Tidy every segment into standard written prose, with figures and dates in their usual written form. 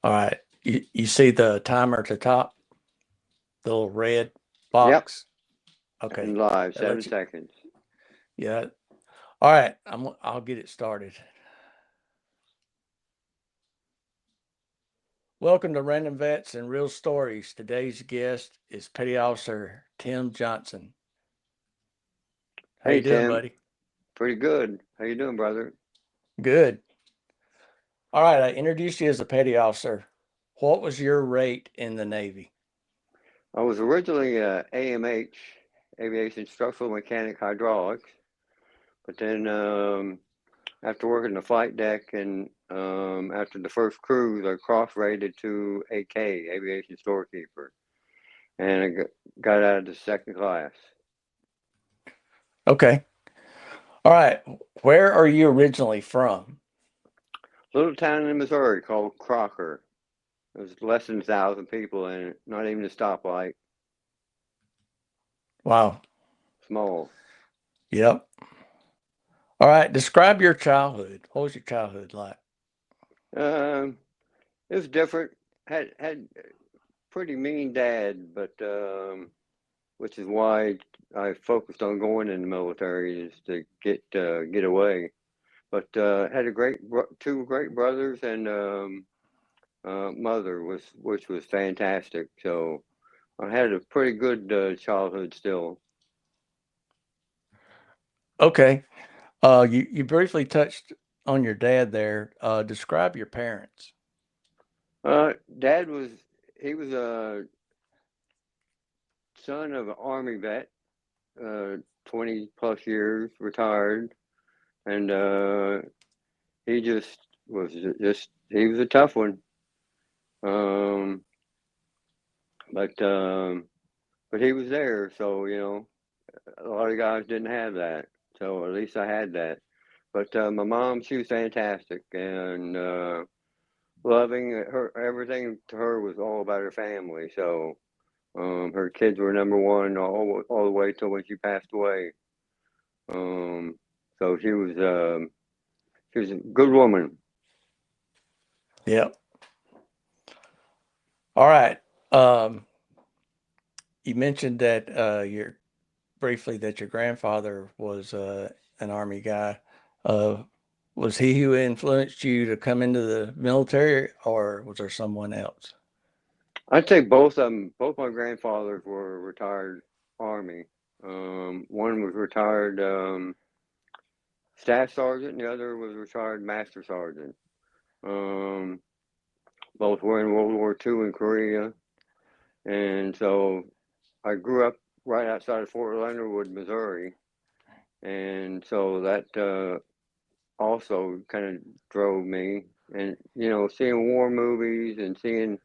All right. You see the timer at the top, the little red Yep, box? and Okay. live, That seven lets you, seconds. yeah. All right. I'll get it started. Welcome to Random Vets and Real Stories. Today's guest is Petty Officer Tim Johnson. How Hey you doing, Tim, buddy? pretty good. How you doing, brother? Good. All right. I introduced you as a petty officer. What was your rate in the Navy? I was originally AMH, Aviation Structural Mechanic Hydraulics, but then after working the flight deck and after the first cruise, I cross-rated to AK, Aviation Storekeeper, and got out of the second class. Okay. All right. Where are you originally from? Little town in Missouri called Crocker. There's less than 1,000 people in it, not even a stoplight, Wow. small. Yep. All right. Describe your childhood. What was your childhood like? Um, it was different. Had pretty mean dad, but which is why I focused on going in the military is to get away. But had two great brothers and mother was which was fantastic. So I had a pretty good childhood still. Okay. You briefly touched on your dad there. Describe your parents. Dad was he was a son of an army vet, 20 plus years retired, and he just he was a tough one. Um, but but he was there, so a lot of guys didn't have that. So at least I had that. But my mom, she was fantastic and loving. Her everything to her was all about her family. So her kids were number one all the way till when she passed away. Um, so she was a good woman. Yep. All right. Um, you mentioned that your briefly that your grandfather was an army guy. Uh, was he who influenced you to come into the military, or was there someone else? I'd say both of them. Both my grandfathers were retired Army. One was retired staff sergeant, and the other was retired master sergeant. Um, Both were in World War II in Korea, and so I grew up right outside of Fort Leonard Wood, Missouri, and so that also kind of drove me. And seeing war movies and seeing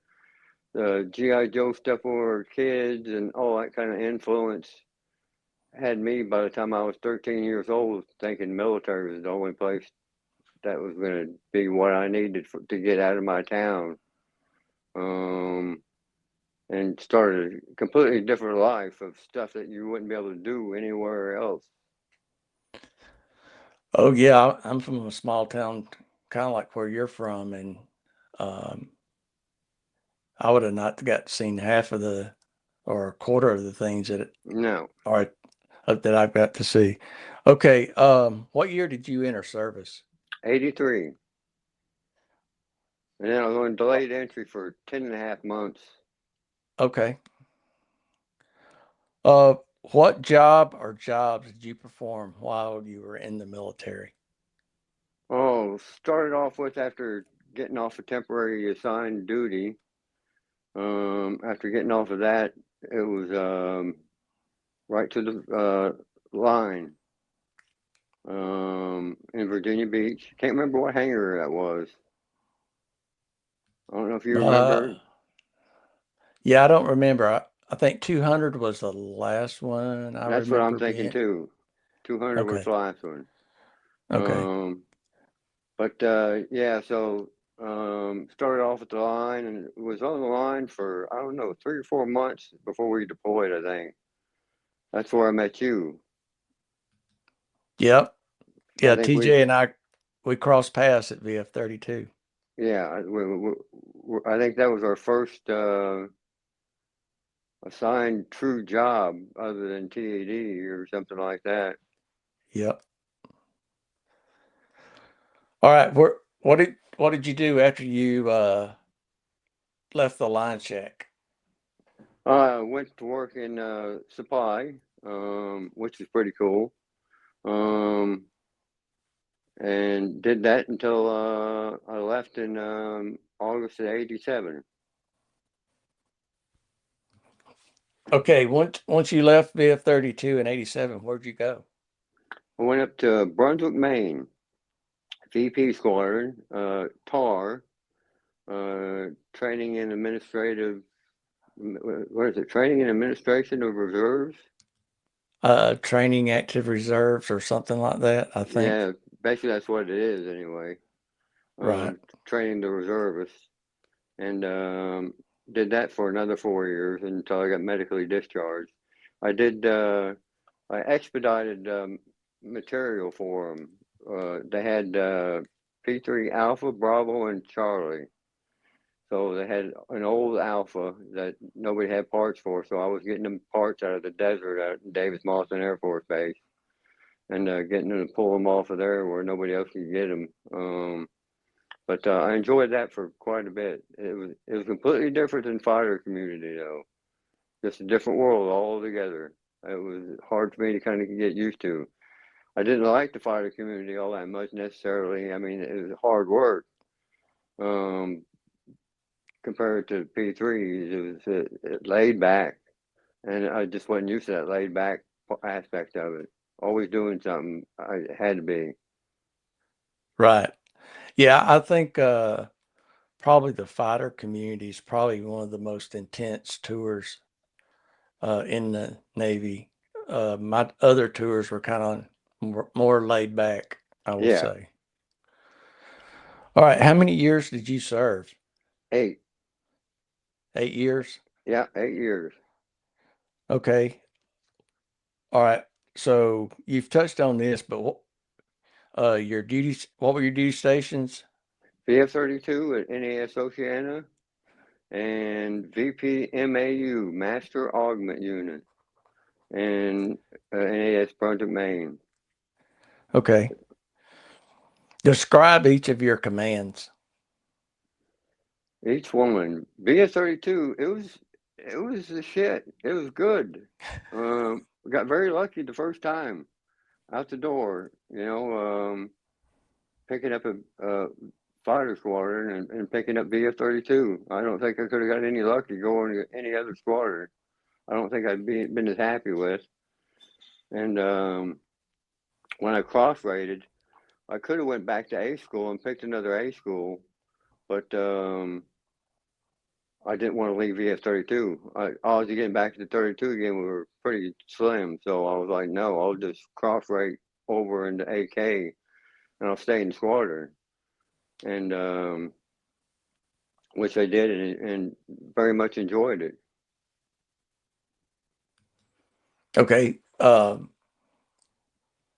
the GI Joe stuff when we were kids and all that kind of influence had me by the time I was 13 years old thinking military was the only place that was going to be what I needed to get out of my town. Um, and started a completely different life of stuff that you wouldn't be able to do anywhere else. Oh yeah, I'm from a small town, kind of like where you're from, and um, I would have not got seen half of the or a quarter of the things No, are that I've got to see. Okay, what year did you enter service? 83. And then I was on delayed entry for 10 and a half months. Okay. Uh, what job or jobs did you perform while you were in the military? Oh, started off with after getting off a temporary assigned duty. After getting off of that, it was right to the line in Virginia Beach. Can't remember what hangar that was. I don't know if you Uh, remember. yeah, I don't remember. I think 200 was the last one I That's what I'm remember thinking being. too. 200 was Okay. the last one. Okay. Um, but yeah, so started off at the line and was on the line for, I don't know, 3 or 4 months before we deployed, I think. That's where I met you. Yep. I Yeah, think we, TJ and I we crossed paths at VF 32. Yeah, I think that was our first assigned true job other than TAD or something like that. Yep. All right. What did you do after you left the line check? I went to work in supply, which is pretty cool. Um, and did that until I left in August of '87. Okay. Once you left VF-32 in '87, where'd you go? I went up to Brunswick, Maine, VP Squadron, TAR, training in administrative. What is it? Training in administration of reserves. Training active reserves or something like that, I think. Yeah, basically that's what it is anyway. Right. Training the reservists, and did that for another 4 years until I got medically discharged. I did. I expedited material for them. They had P3 Alpha, Bravo, and Charlie. So they had an old Alpha that nobody had parts for. So I was getting them parts out of the desert at Davis Monthan Air Force Base and getting them to pull them off of there where nobody else could get them. But I enjoyed that for quite a bit. It was completely different than fighter community though. Just a different world altogether. It was hard for me to kind of get used to. I didn't like the fighter community all that much necessarily. I mean, it was hard work um, compared to P3s. It was laid back, and I just wasn't used to that laid back aspect of it. Always doing something. I had to be. Right. Yeah, I think probably the fighter community is probably one of the most intense tours in the Navy. My other tours were kind of more laid back, I will Yeah, say. All right, how many years did you serve? 8. 8 years? Yeah, 8 years. Okay. All right. So you've touched on this, but your duties, what were your duty stations? VF-32 at NAS Oceana and VPMAU Master Augment Unit in NAS Brunswick, Maine. Okay. Describe each of your commands. Each one. VF-32, it was the shit. It was good. We got very lucky the first time out the door. Picking up a fighter squadron and picking up VF-32. I don't think I could have got any lucky going to any other squadron. I don't think I'd been as happy with. And when I cross rated, I could have went back to A school and picked another A school, but I didn't want to leave VF-32. I was getting back to the 32 again. We were pretty slim, so I was like, no, I'll just cross rate over into AK and I'll stay in the squadron. And which I did and very much enjoyed it. Okay.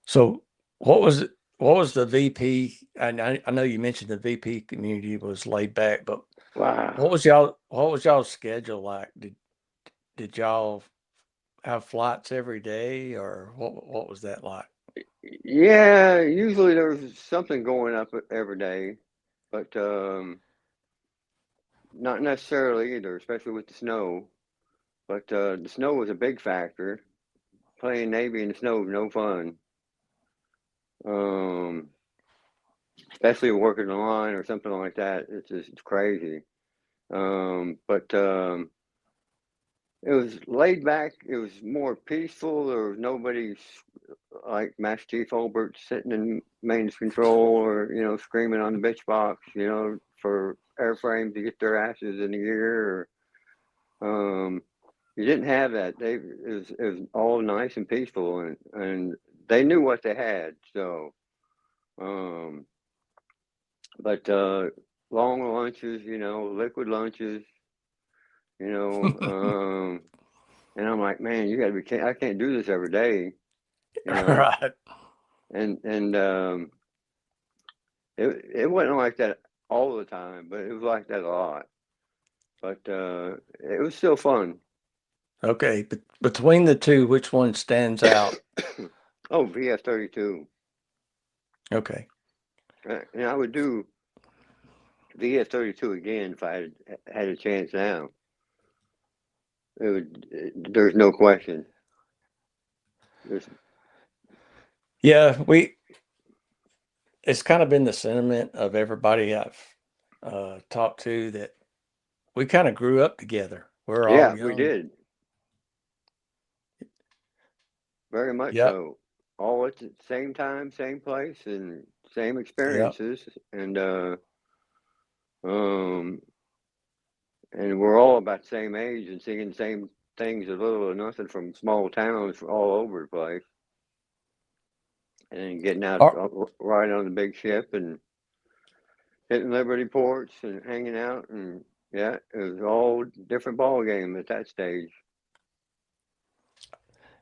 So what was the VP? I know you mentioned the VP community was laid back, but Wow. what was y'all's schedule like? Did y'all have flights every day or what was that like? Yeah, usually there's something going up every day, but not necessarily either, especially with the snow. But the snow was a big factor. Playing Navy in the snow is no fun, um, especially working the line or something like that. It's crazy. But it was laid back. It was more peaceful. There was nobody like Master Chief Holbert sitting in mains control or screaming on the bitch box, for airframes to get their asses in the gear. You didn't have that. It was all nice and peaceful, and they knew what they had. So, um, but long lunches, liquid lunches, you know, um, and I'm like, man, you got to be. I can't do this every day, you know, Right. and it wasn't like that. all the time, but it was like that a lot. But it was still fun. Okay, but between the two, which one stands out? Oh, VS-32. Okay. And I would do VS-32 again if I had a chance now. There's no question. There's, Yeah, it's kind of been the sentiment of everybody I've talked to that we kind of grew up together. We're all yeah, we young. did very much Yep. so. All at the same time, same place, and same Yep. experiences, um, and we're all about the same age and seeing the same things, as little or nothing, from small towns all over the place, and then getting out All, right on the big ship and hitting Liberty ports and hanging out, and yeah, it was all different ball game at that stage.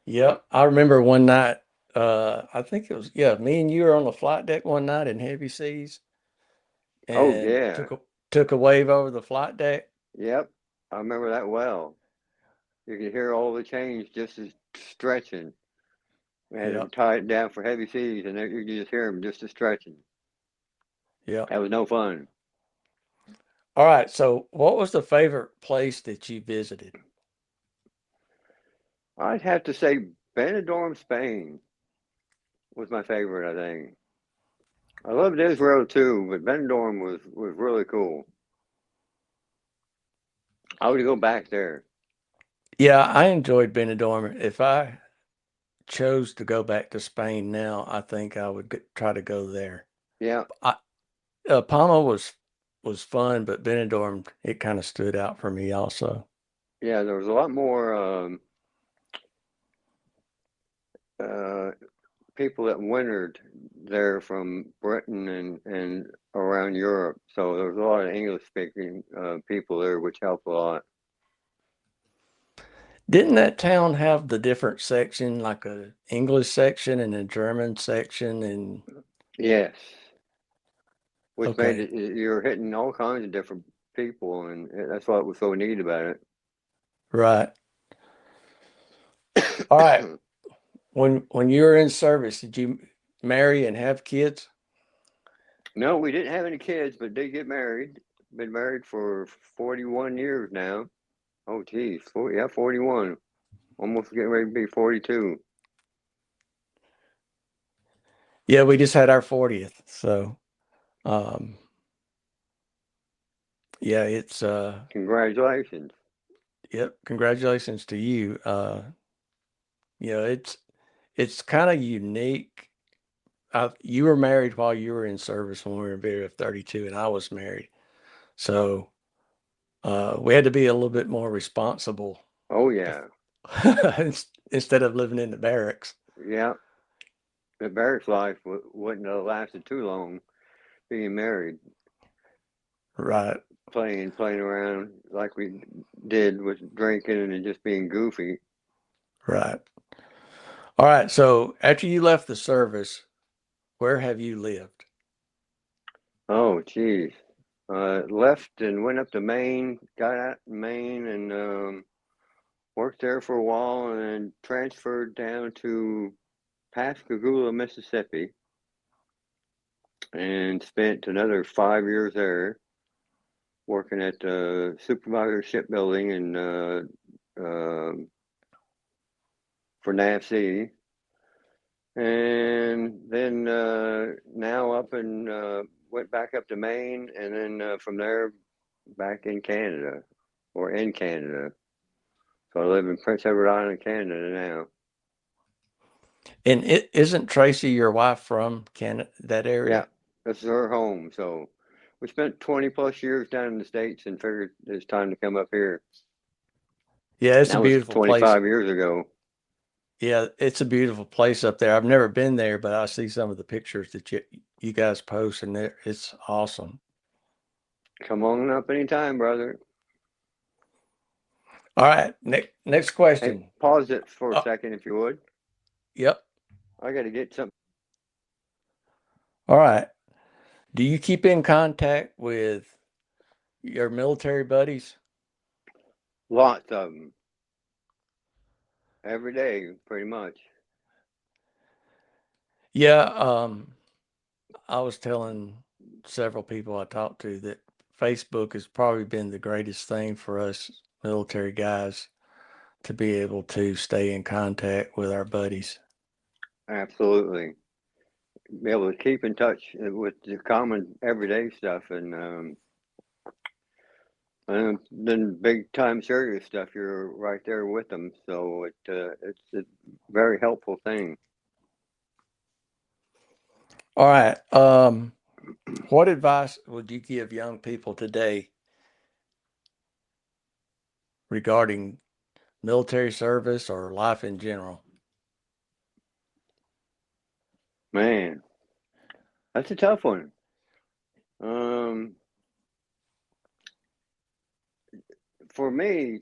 yep. I remember one night, I think it was, yeah, me and you were on the flight deck one night in heavy seas Oh and yeah, took a wave over the flight deck. yep, I remember that well. You could hear all the chains just as stretching. We had them Yep. tied down for heavy seas, and you could just hear them just as stretching. Yep. That was no fun. All right. So, what was the favorite place that you visited? I'd have to say Benidorm, Spain was my favorite. I think I loved Israel too, but Benidorm was really cool. I would go back there. Yeah, I enjoyed Benidorm. If I chose to go back to Spain now, I think I would try to go there. Yeah, I, Palma was fun, but Benidorm it kind of stood out for me also. yeah. There was a lot more uh, people that wintered there from Britain and around Europe. So there was a lot of English speaking people there, which helped a lot. Didn't that town have the different section, like a English section and a German section? And Yes, which made okay, it you're hitting all kinds of different people, and that's what was so neat about right. All right. it. When you were in service, did you marry and have kids? No, we didn't have any kids, but did get married. Been married for 41 years now. Oh, geez, 40, yeah, 41. Almost getting ready to be 42. Yeah, we just had our 40th. So, um, yeah, it's Congratulations. yep, congratulations to you. You know, it's kind of unique. You were married while you were in service when we were in Vera of 32, and I was married. So we had to be a little bit more responsible Oh, yeah. instead of living in the barracks. Yeah. The barracks life wouldn't have lasted too long being married, Right, playing around like we did with drinking and just being goofy. right. All right. So after you left the service, where have you lived? Oh, geez. Left and went up to Maine, got out in Maine and worked there for a while and then transferred down to Pascagoula, Mississippi, and spent another 5 years there working at the supervisor shipbuilding and for NAVSEA. And then now up and went back up to Maine, and then from there back in Canada or in Canada. So I live in Prince Edward Island, Canada now. And it isn't Tracy, your wife, from Canada, that Yeah, area? this is her home. So we spent 20 plus years down in the States and figured it's time to come up here. Yeah, And it's a that was beautiful place. 25 years ago. Yeah, it's a beautiful place up there. I've never been there, but I see some of the pictures that you guys post, and it's awesome. Come on up anytime, brother. All right, next Hey, question. pause it for a Uh, second if you would. yep. I got to get something. All right. Do you keep in contact with your military buddies? Lots of them every day, pretty much. Yeah, I was telling several people I talked to that Facebook has probably been the greatest thing for us military guys to be able to stay in contact with our buddies. Absolutely. Be able to keep in touch with the common everyday stuff, and then big time serious stuff. You're right there with them, so it's a very helpful thing. All right. What advice would you give young people today regarding military service or life in general? Man, that's a tough one. Um, for me,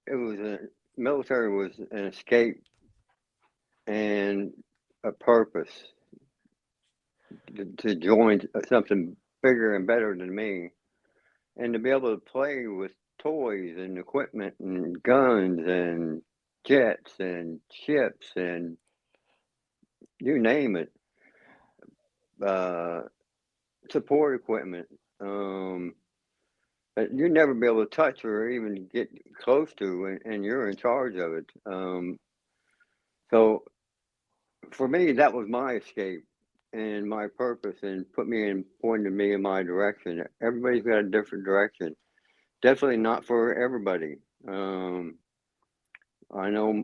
it was a military was an escape and a purpose to join something bigger and better than me, and to be able to play with toys and equipment and guns and jets and ships and you name it, uh, support equipment. Um, that you'd never be able to touch or even get close to, and you're in charge of it. So for me, that was my escape and my purpose, and pointed me in my direction. Everybody's got a different direction. Definitely not for everybody. Um, I know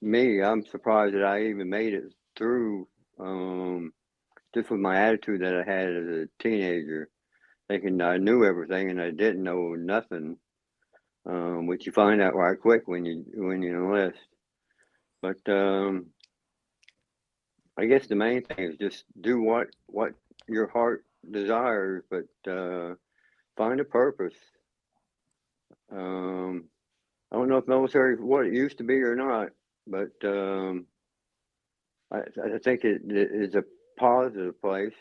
me. I'm surprised that I even made it through. Just with my attitude that I had as a teenager, thinking I knew everything and I didn't know nothing. Which you find out right quick when you enlist. But I guess the main thing is just do what your heart desires, but find a purpose. Um, I don't know if military is what it used to be or not, but I think it is a positive place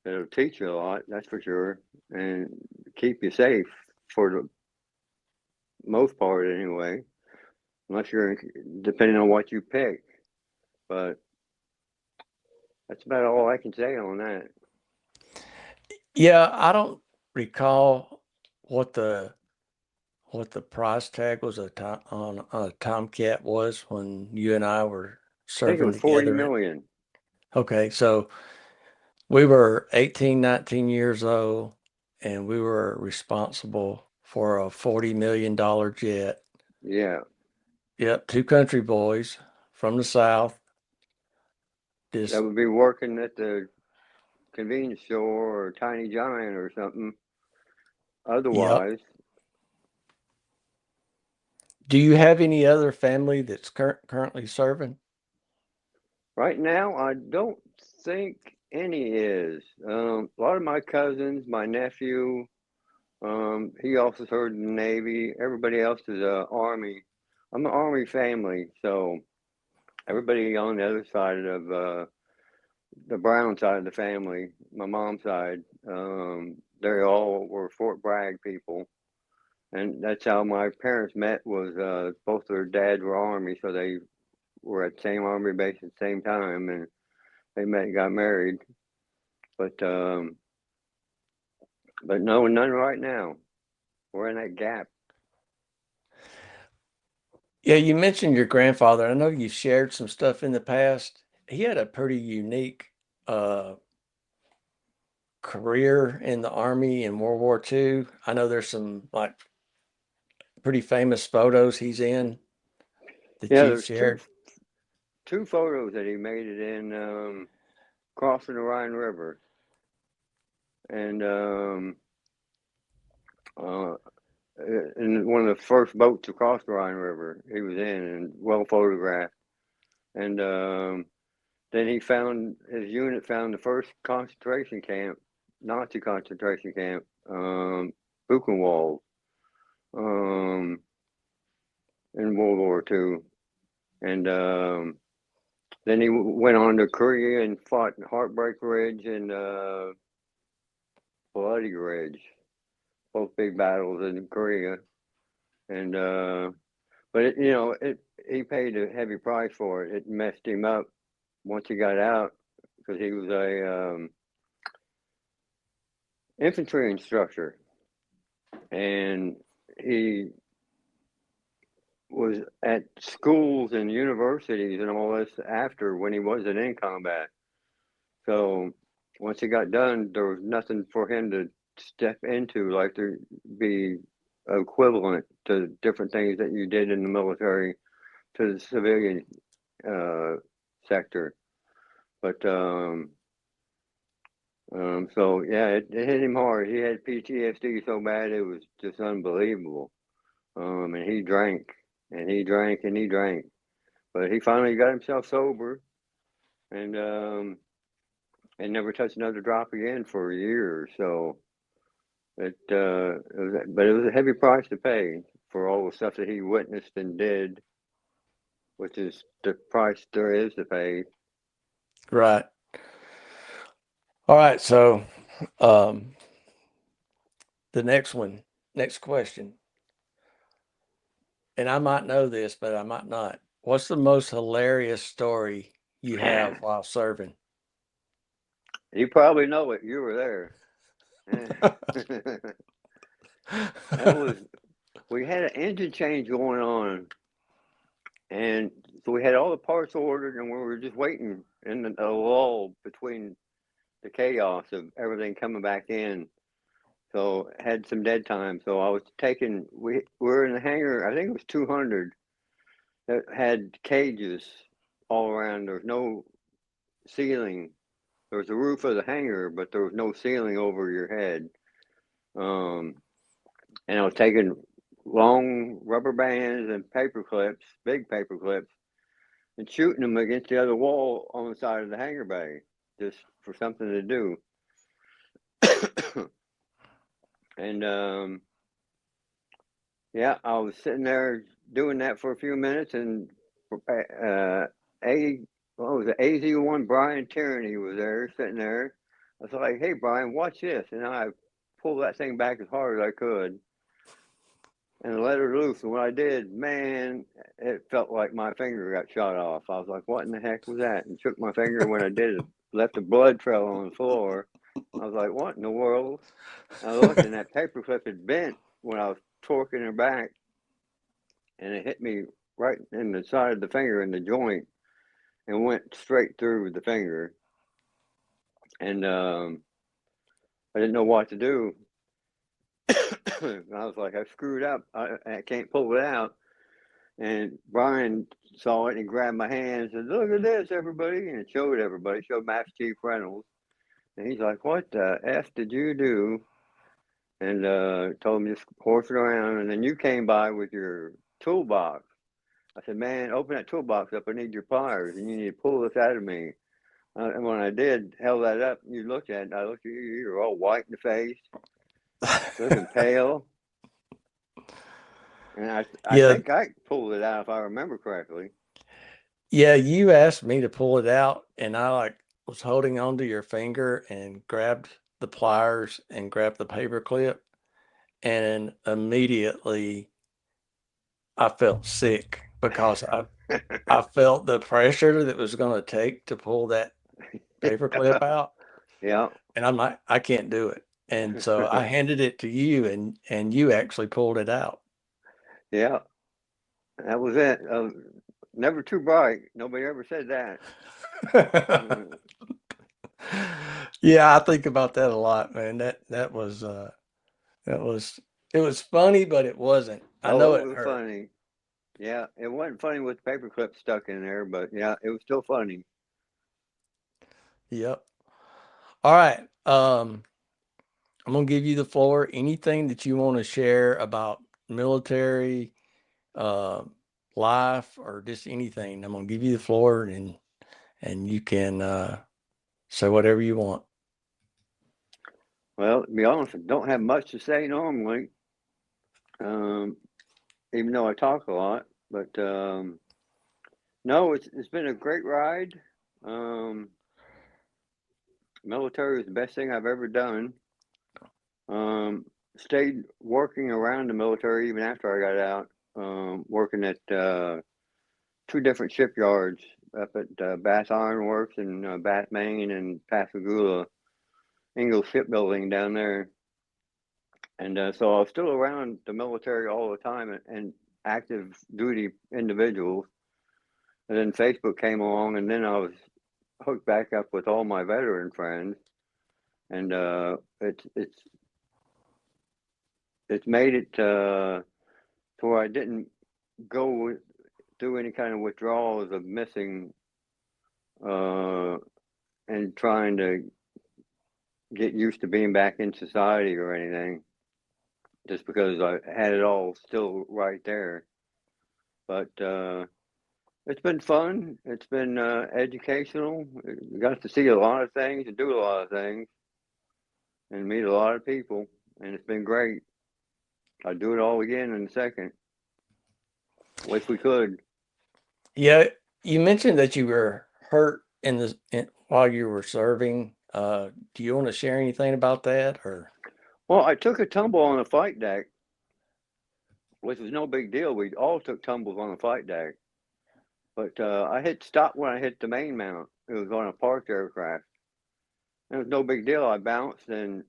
that'll teach you a lot. That's for sure, and keep you safe for the most part anyway. Unless you're depending on what you pick, but that's about all I can say on that. Yeah, I don't recall what the what the price tag was on a Tomcat was when you and I were I think it serving was 40 together. million. Okay, so we were 18, 19 years old, and we were responsible for a $40 million jet. Yeah, Yep, two country boys from the South. that Just, would be working at the convenience store or Tiny Giant or something. yep. Otherwise, Do you have any other family that's currently serving? right now, I don't think any is. A lot of my cousins, my nephew, he also served in the Navy. Everybody else is Army. I'm an Army family, so everybody on the other side of the Brown side of the family, my mom's side, they all were Fort Bragg people. And that's how my parents met. Was both their dads were Army, so they were at the same Army base at the same time, and they met and got married. But but no, none right now. We're in that gap. Yeah, you mentioned your grandfather. I know you shared some stuff in the past. He had a pretty unique uh, career in the Army in World War II. I know there's some like pretty famous photos he's in that Yeah, you've there's shared. two photos that he made it in, crossing the Rhine River, and uh, in one of the first boats to cross the Rhine River, he was in and well photographed. And then he found his unit found the first concentration camp, Nazi concentration camp, Buchenwald, um, in World War II, and Then he went on to Korea and fought in Heartbreak Ridge and Bloody Ridge, both big battles in Korea. And but he paid a heavy price for it. It messed him up once he got out because he was a infantry instructor, and he was at schools and universities and all this after when he wasn't in combat. So once he got done, there was nothing for him to step into, like to be equivalent to different things that you did in the military to the civilian uh, sector. But so yeah, it hit him hard. He had PTSD so bad it was just unbelievable. And he drank and he drank and he drank, but he finally got himself sober and never touched another drop again for a year or so. But it was a heavy price to pay for all the stuff that he witnessed and did, which is the price there is to pay. Right. All right. So, um, the next question, and I might know this, but I might not. What's the most hilarious story you have while serving? You probably know it. You were there. That was we had an engine change going on, and so we had all the parts ordered, and we were just waiting in a lull between the chaos of everything coming back in. So had some dead time. So I was taking. We were in the hangar. I think it was 200 that had cages all around. There was no ceiling. There was the roof of the hangar, but there was no ceiling over your head. Um, and I was taking long rubber bands and paper clips, big paper clips, and shooting them against the other wall on the side of the hangar bay, just for something to do. And yeah, I was sitting there doing that for a few minutes, and a what was it? AZ1 Brian Tyranny was there, sitting there. I was like, "Hey, Brian, watch this," and I pulled that thing back as hard as I could and let her loose. And when I did, man, it felt like my finger got shot off. I was like, "What in the heck was that?" And shook my finger. When I did, it left a blood trail on the floor. I was like, "What in the world?" I looked, and that paperclip had bent when I was torquing her back, and it hit me right in the side of the finger in the joint and went straight through the finger. And I didn't know what to do. I was like, I screwed up. I can't pull it out. And Brian saw it and grabbed my hand and said, "Look at this, everybody." And showed everybody, showed Master Chief Reynolds. And he's like, "What the F did you do?" And told him just horse it around. And then you came by with your toolbox. I said, "Man, open that toolbox up. I need your pliers, and you need to pull this out of me." And when I did, held that up, you looked at it, I looked at you, you were all white in the face, looking pale. And I Yeah. think I pulled it out if I remember correctly. Yeah. You asked me to pull it out, and I was holding onto your finger and grabbed the pliers and grabbed the paper clip, and immediately I felt sick because I felt the pressure that was going to take to pull that paper clip out, Yeah. and I'm like, I can't do it. And so I handed it to you, and you actually pulled it out. Yeah. That was it. Never too bright. Nobody ever said that. Yeah, I think about that a lot, man. That was it was funny, but it wasn't. I Oh, know it it was hurt. funny. Yeah. It wasn't funny with the paperclip stuck in there, but yeah, it was still funny. Yep. All right. I'm gonna give you the floor. Anything that you want to share about military, uh, life, or just anything, I'm gonna give you the floor, and you can say whatever you want. Well, to be honest, I don't have much to say normally, um, even though I talk a lot. But No, it's been a great ride. Um, Military was the best thing I've ever done. Um, Stayed working around the military even after I got out. Working at two different shipyards up at Bath Iron Works in Bath, Maine, and Pascagoula, Ingalls Shipbuilding down there. And so I was still around the military all the time and active duty individuals. And then Facebook came along, and then I was hooked back up with all my veteran friends, and it's made it to where I didn't go through any kind of withdrawals of missing uh, and trying to get used to being back in society or anything, just because I had it all still right there. But it's been fun. It's been educational. Got to see a lot of things and do a lot of things and meet a lot of people, and it's been great. I'd do it all again in a second. Wish we could. Yeah, you mentioned that you were hurt while you were serving. Do you want to share anything about that, or? Well, I took a tumble on the flight deck, which was no big deal. We all took tumbles on the flight deck. But I hit stop when I hit the main mount. It was on a parked aircraft. It was no big deal. I bounced and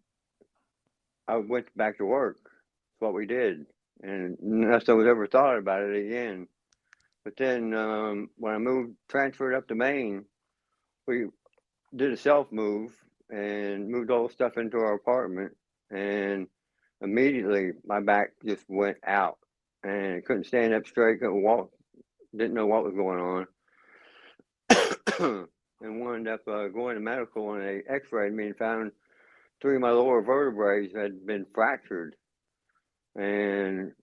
I went back to work. That's what we did. And unless I was ever thought about it again. But then when I transferred up to Maine, we did a self move and moved all the stuff into our apartment. And immediately my back just went out and I couldn't stand up straight, couldn't walk, didn't know what was going on. And wound up going to medical, and they x-rayed me and found three of my lower vertebrae had been fractured, and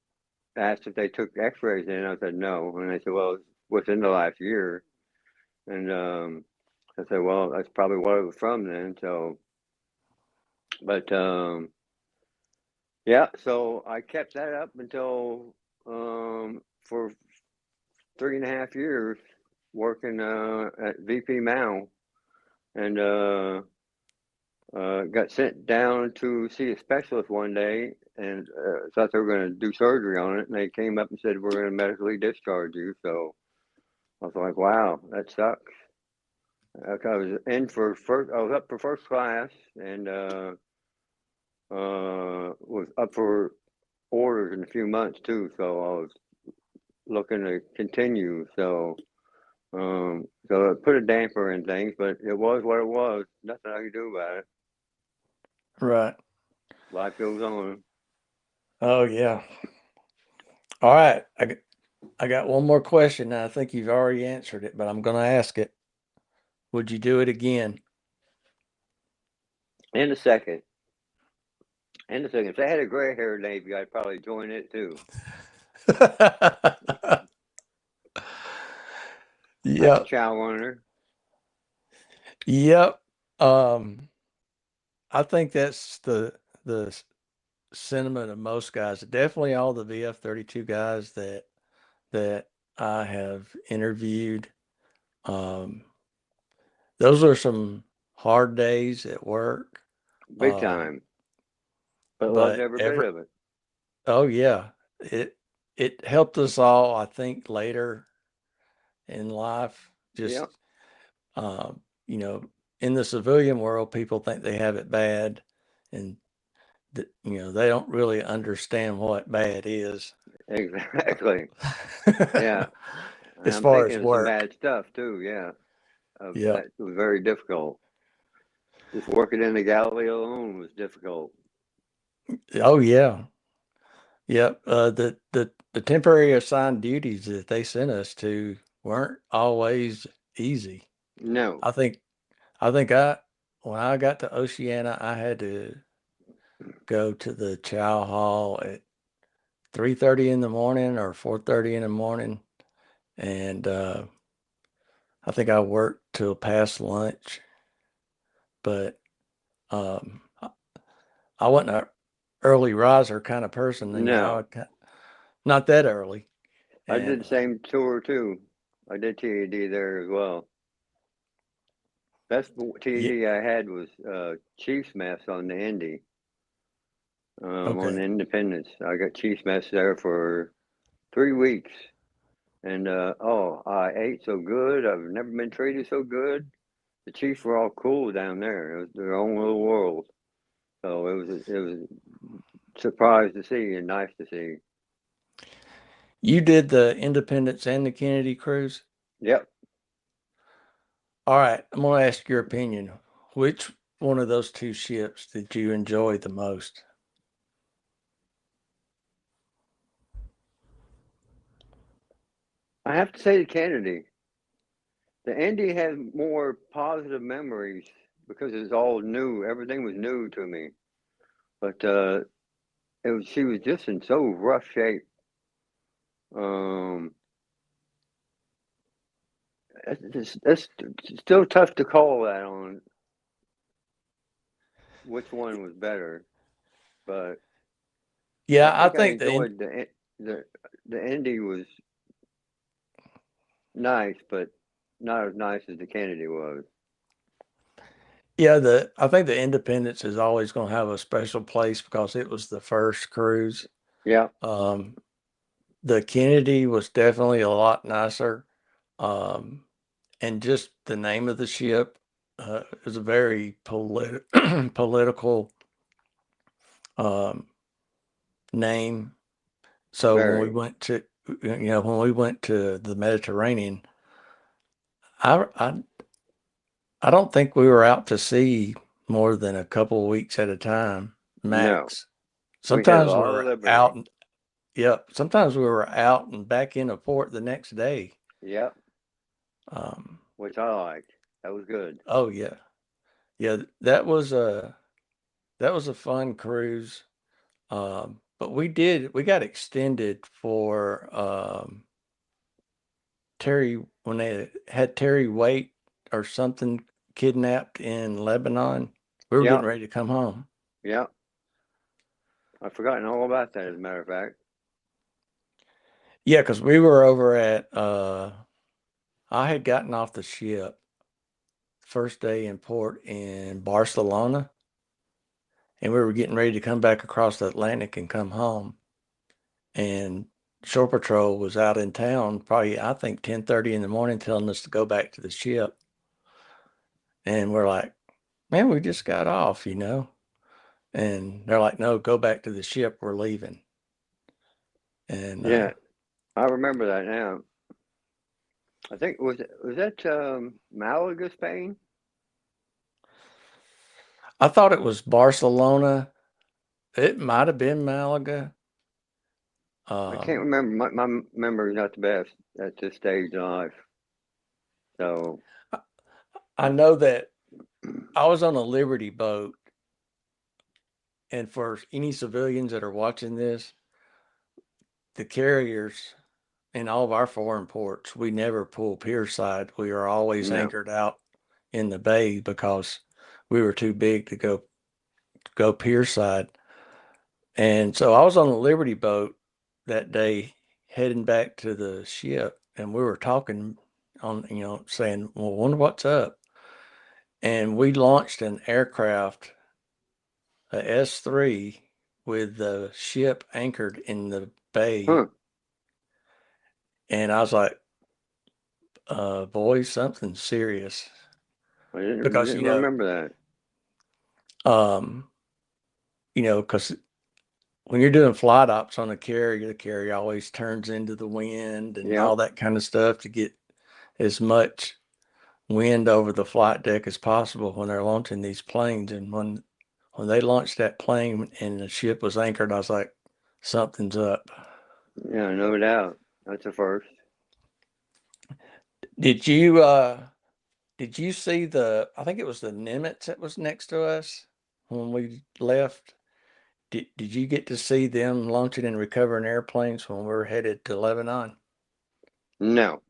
asked if they took x-rays, and I said no, and they said, well, it's within the last year. And I said, well, that's probably what it was from then. So but yeah, so I kept that up until for 3.5 years working at VP Mao, and got sent down to see a specialist one day, and thought they were going to do surgery on it, and they came up and said we're going to medically discharge you. So I was like, wow, that sucks. I was in for first. I was up for first class, and was up for orders in a few months too. So I was looking to continue. So it put a damper in things, but it was what it was. Nothing I could do about it. Right. Life goes on. Oh yeah. All right. I got one more question. I think you've already answered it, but I'm going to ask it. Would you do it again? In a second. In a second. If they had a gray hair Navy, I'd probably join it too. That's a Yep. Challoner. Yep. Um, I think that's the sentiment of most guys. Definitely all the VF-32 guys that I have interviewed. Um, those are some hard days at work. Big Um, time. But loved but every bit every of it. oh yeah, it helped us all. I think later in life, Yep. just you know, in the civilian world, people think they have it bad, and they don't really understand what bad is. Exactly. Yeah. And As I'm far thinking as of some work. bad stuff too. Yeah. Yep. That was very difficult. Just working in the galley alone was difficult. Oh yeah. Yep. The temporary assigned duties that they sent us to weren't always easy. No. I think I think I when I got to Oceana, I had to go to the chow hall at 3:30 in the morning or 4:30 in the morning, and I think I worked till past lunch. But I wasn't a early riser kind of person, and No. not that early. I did And the same tour too. I did TAD there as well. Best Yeah. TAD I had was Chiefs mess on the Indy, on Okay. the Independence. I got Chiefs mess there for 3 weeks, and oh, I ate so good. I've never been treated so good. The Chiefs were all cool down there. It was their own little world. So it was a surprise to see and nice to see. You did the Independence and the Kennedy cruise? Yep. All right. I'm going to ask your opinion. Which one of those two ships did you enjoy the most? I have to say the Kennedy. The Indy has more positive memories because it's all new. Everything was new to me. But she was just in so rough shape. Um, it's still tough to call that on which one was better. But I Yeah, I think I think enjoyed the the Indy was nice, but not as nice as the Kennedy was. I think the Independence is always going to have a special place because it was the first cruise. Yeah, Um, the Kennedy was definitely a lot nicer. Um, and just the name of the ship is a very political um, name. So very. when we went to the Mediterranean, I, I, I don't think we were out to sea more than a couple of weeks at a time, No, max. we had Sometimes we our were out liberty. and Yep. Sometimes we were out and back in a port the next day. Yep, Um, which I liked. That was good. oh yeah. Yeah, that was a fun cruise. But we got extended for Terry when they had Terry Waite or something kidnapped in Lebanon. We were getting Yep, ready to come home. yep. I've forgotten all about that, as a matter of fact. Yeah, because we were over at I had gotten off the ship first day in port in Barcelona, and we were getting ready to come back across the Atlantic and come home. And Shore Patrol was out in town, probably I think 10:30 in the morning, telling us to go back to the ship. And we're like, man, we just got off. And they're like, no, go back to the ship. We're leaving. And Yeah, I remember that now. I think was that Malaga, Spain? I thought it was Barcelona. It might have been Malaga. I can't Um, remember. My memory's not the best at this stage in life. So I I know that I was on a Liberty boat. And for any civilians that are watching this, the carriers in all of our foreign ports, we never pull pier side. We are always no, anchored out in the bay because we were too big to go pier side. And so I was on the Liberty boat that day heading back to the ship, and we were talking saying, well, wonder what's up. And we launched an aircraft, a S-3, with the ship anchored in the bay. huh? And I was like, boys, something serious. I didn't Because, didn't remember that. um, because when you're doing flight ops on a carrier, the carrier always turns into the wind and Yep. all that kind of stuff to get as much wind over the flight deck as possible when they're launching these planes. And when they launched that plane and the ship was anchored, I was like, something's up. Yeah, no doubt. That's a first. Did you see I think it was the Nimitz that was next to us when we left? Did you get to see them launching and recovering airplanes when we were headed to Lebanon? No.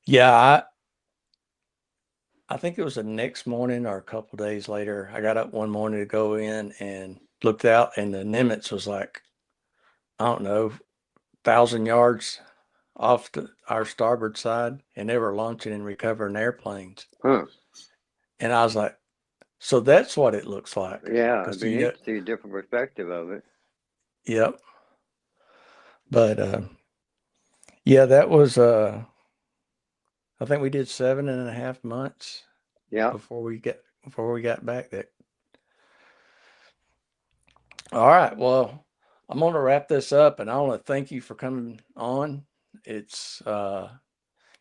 Yeah, I think it was the next morning or a couple days later. I got up one morning to go in and looked out, and the Nimitz was like, I don't know, 1,000 yards off to our starboard side, and they were launching and recovering airplanes. Huh. And I was like, so that's what it looks like. Yeah, it'd Because, be neat to see a different perspective of it. yep. But yeah, that was I think we did 7.5 months Yeah. before we got back there. All right. Well, I'm gonna wrap this up, and I want to thank you for coming on. It's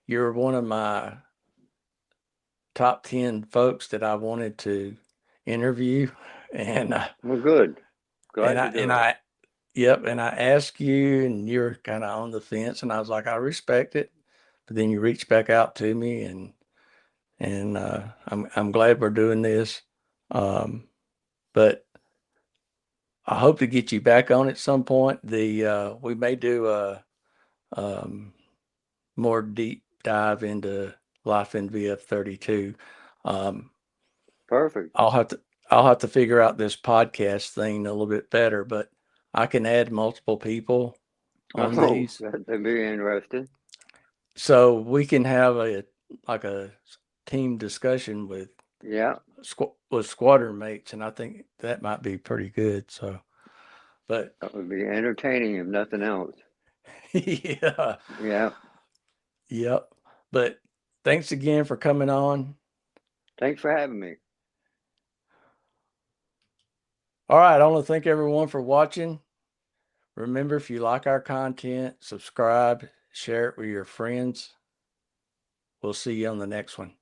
you're one of my top 10 folks that I wanted to interview, and Well, good. and Glad I to and do it. I yep, and I asked you, and you're kind of on the fence, and I was like, I respect it, but then you reached back out to me, and I'm glad we're doing this. But I hope to get you back on at some point. We may do a um, more deep dive into life in VF-32. Um, Perfect. I'll have to I'll have to figure out this podcast thing a little bit better, but I can add multiple people on Oh, these, that'd be interesting. so we can have a team discussion Yeah, with squadron mates, and I think that might be pretty good. So, but that would be entertaining if nothing else. yeah, Yeah. yep. But thanks again for coming on. Thanks for having me. All right, I want to thank everyone for watching. Remember, if you like our content, subscribe, share it with your friends. We'll see you on the next one.